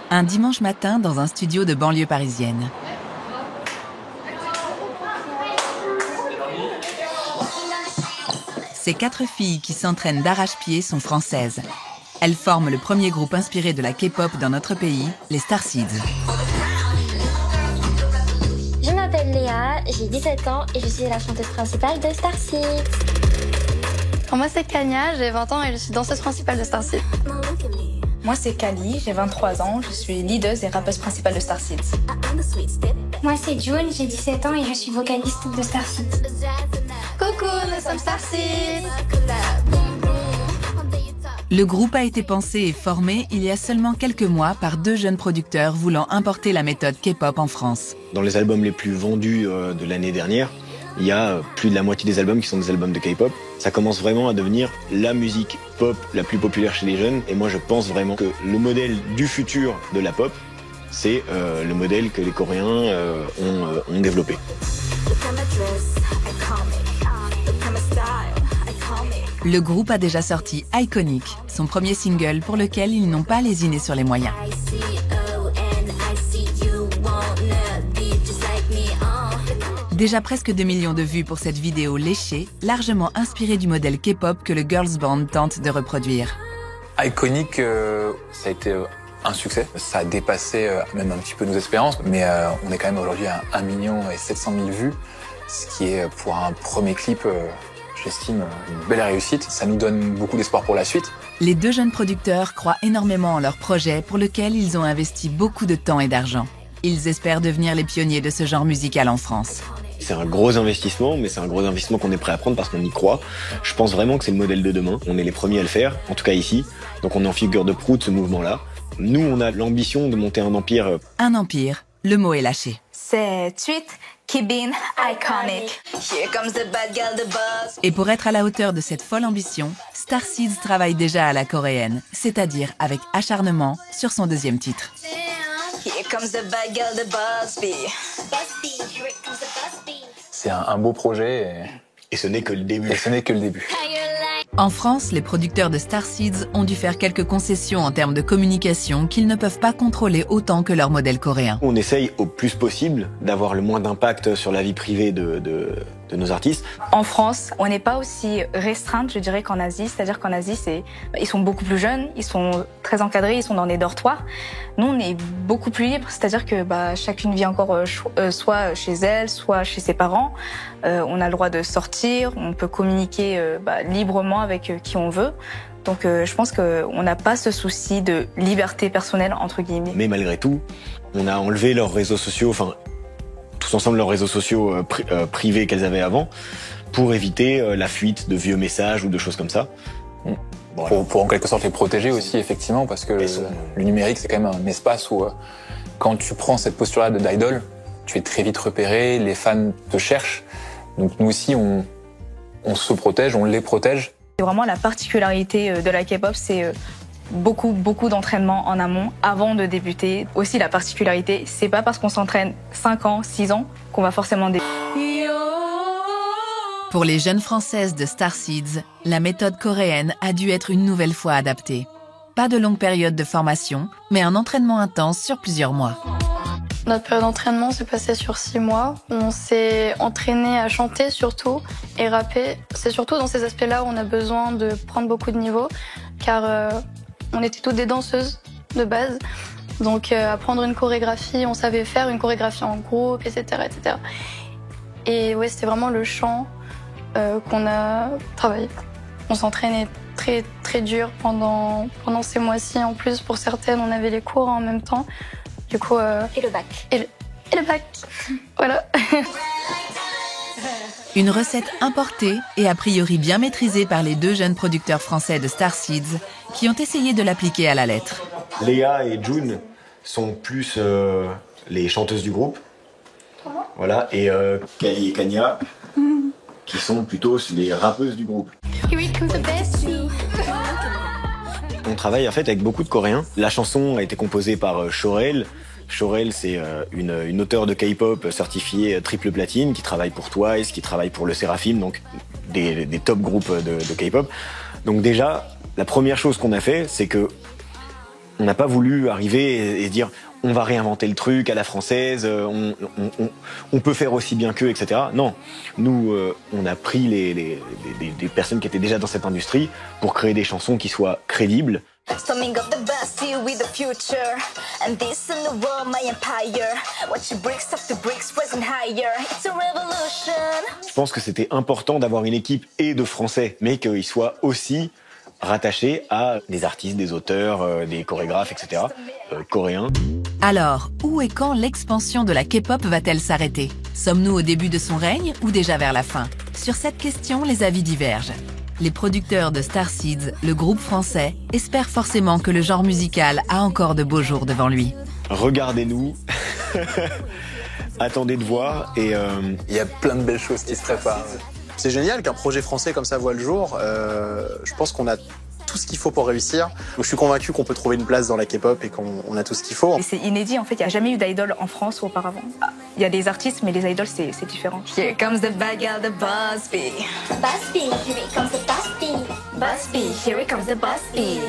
Un dimanche matin dans un studio de banlieue parisienne. Ces 4 filles qui s'entraînent d'arrache-pied sont françaises. Elles forment le premier groupe inspiré de la K-pop dans notre pays, les Starseeds. Je m'appelle Léa, j'ai 17 ans et je suis la chanteuse principale de Starseeds. Moi c'est Kanya, j'ai 20 ans et je suis danseuse principale de Starseeds. Moi c'est Kali, j'ai 23 ans, je suis leaduse et rappeuse principale de Starseeds. Moi c'est June, j'ai 17 ans et je suis vocaliste de Starseeds. Coucou, nous sommes Starseeds. Le groupe a été pensé et formé il y a seulement quelques mois par 2 jeunes producteurs voulant importer la méthode K-pop en France. Dans les albums les plus vendus de l'année dernière, il y a plus de la moitié des albums qui sont des albums de K-pop. Ça commence vraiment à devenir la musique pop la plus populaire chez les jeunes. Et moi, je pense vraiment que le modèle du futur de la pop, c'est le modèle que les Coréens ont développé. Le groupe a déjà sorti Iconic, son premier single pour lequel ils n'ont pas lésiné sur les moyens. Déjà presque 2 millions de vues pour cette vidéo léchée, largement inspirée du modèle K-pop que le girls band tente de reproduire. Iconic, ça a été un succès. Ça a dépassé même un petit peu nos espérances, mais on est quand même aujourd'hui à 1 700 000 vues, ce qui est pour un premier clip, j'estime, une belle réussite. Ça nous donne beaucoup d'espoir pour la suite. Les 2 jeunes producteurs croient énormément en leur projet pour lequel ils ont investi beaucoup de temps et d'argent. Ils espèrent devenir les pionniers de ce genre musical en France. C'est un gros investissement, mais c'est un gros investissement qu'on est prêt à prendre parce qu'on y croit. Je pense vraiment que c'est le modèle de demain. On est les premiers à le faire, en tout cas ici. Donc on est en figure de proue de ce mouvement-là. Nous, on a l'ambition de monter un empire. Un empire, le mot est lâché. C'est tweet, Kibin, Iconic. Here comes the bad girl, the boss. Et pour être à la hauteur de cette folle ambition, Starseeds travaille déjà à la coréenne, c'est-à-dire avec acharnement sur son 2e titre. Here comes the bad girl, the boss bee. C'est un beau projet Et ce n'est que le début. et ce n'est que le début. En France, les producteurs de Starseeds ont dû faire quelques concessions en termes de communication qu'ils ne peuvent pas contrôler autant que leur modèle coréen. On essaye au plus possible d'avoir le moins d'impact sur la vie privée de nos artistes. En France, on n'est pas aussi restreinte, je dirais, qu'en Asie. C'est-à-dire qu'en Asie, ils sont beaucoup plus jeunes, ils sont très encadrés, ils sont dans des dortoirs. Nous, on est beaucoup plus libre, c'est-à-dire que chacune vit encore soit chez elle, soit chez ses parents. On a le droit de sortir, on peut communiquer librement avec qui on veut. Donc je pense qu'on n'a pas ce souci de liberté personnelle, entre guillemets. Mais malgré tout, on a enlevé leurs réseaux sociaux, enfin tous ensemble leurs réseaux sociaux privés qu'elles avaient avant, pour éviter la fuite de vieux messages ou de choses comme ça. Voilà. Pour en quelque sorte les protéger aussi, effectivement, parce que le numérique, c'est quand même un espace où quand tu prends cette posture-là d'idole, tu es très vite repéré, les fans te cherchent. Donc nous aussi, on se protège, on les protège. C'est vraiment la particularité de la K-pop, c'est beaucoup d'entraînement en amont avant de débuter. Aussi la particularité, c'est pas parce qu'on s'entraîne 5 ans, 6 ans qu'on va forcément débuter. Pour les jeunes françaises de Starseeds, la méthode coréenne a dû être une nouvelle fois adaptée. Pas de longue période de formation, mais un entraînement intense sur plusieurs mois. Notre période d'entraînement s'est passée sur 6 mois. On s'est entraîné à chanter surtout et rapper. C'est surtout dans ces aspects-là où on a besoin de prendre beaucoup de niveaux, car on était toutes des danseuses de base. Donc apprendre une chorégraphie, on savait faire une chorégraphie en groupe, etc. etc. Et ouais, c'était vraiment le chant qu'on a travaillé. On s'entraînait très très dur pendant ces mois-ci. En plus, pour certaines, on avait les cours en même temps. Du coup, Et le bac. Et le bac. Voilà. Une recette importée et a priori bien maîtrisée par les 2 jeunes producteurs français de Starseeds qui ont essayé de l'appliquer à la lettre. Léa et June sont plus les chanteuses du groupe. Voilà, et Kali et Kanya qui sont plutôt les rappeuses du groupe. On travaille en fait avec beaucoup de Coréens. La chanson a été composée par Chorel. Chorel, c'est une auteure de K-pop certifiée triple platine qui travaille pour Twice, qui travaille pour le Seraphim, donc des top groupes de K-pop. Donc déjà, la première chose qu'on a fait, c'est que On n'a pas voulu arriver et dire on va réinventer le truc à la française, on peut faire aussi bien qu'eux, etc. Non, nous, on a pris des personnes qui étaient déjà dans cette industrie pour créer des chansons qui soient crédibles. Storming of the Bastille with the future. And this in the world, my empire. Watch you bricks after bricks, rising higher. It's a revolution. Je pense que c'était important d'avoir une équipe et de Français, mais qu'ils soient aussi rattachés à des artistes, des auteurs, des chorégraphes, etc. Coréens. Alors, où et quand l'expansion de la K-pop va-t-elle s'arrêter? Sommes-nous au début de son règne ou déjà vers la fin? Sur cette question, les avis divergent. Les producteurs de Starseeds, le groupe français, espèrent forcément que le genre musical a encore de beaux jours devant lui. Regardez-nous, attendez de voir et... Il y a plein de belles choses qui se préparent. C'est génial qu'un projet français comme ça voit le jour. Je pense qu'on a tout ce qu'il faut pour réussir. Donc, je suis convaincu qu'on peut trouver une place dans la K-pop et qu'on a tout ce qu'il faut. Et c'est inédit, en fait, il n'y a jamais eu d'idol en France auparavant. Il y a des artistes, mais les idoles, c'est différent. Here comes the bad girl, the boss bee. Boss bee, here it comes the boss bee. Boss bee, here it comes the boss bee.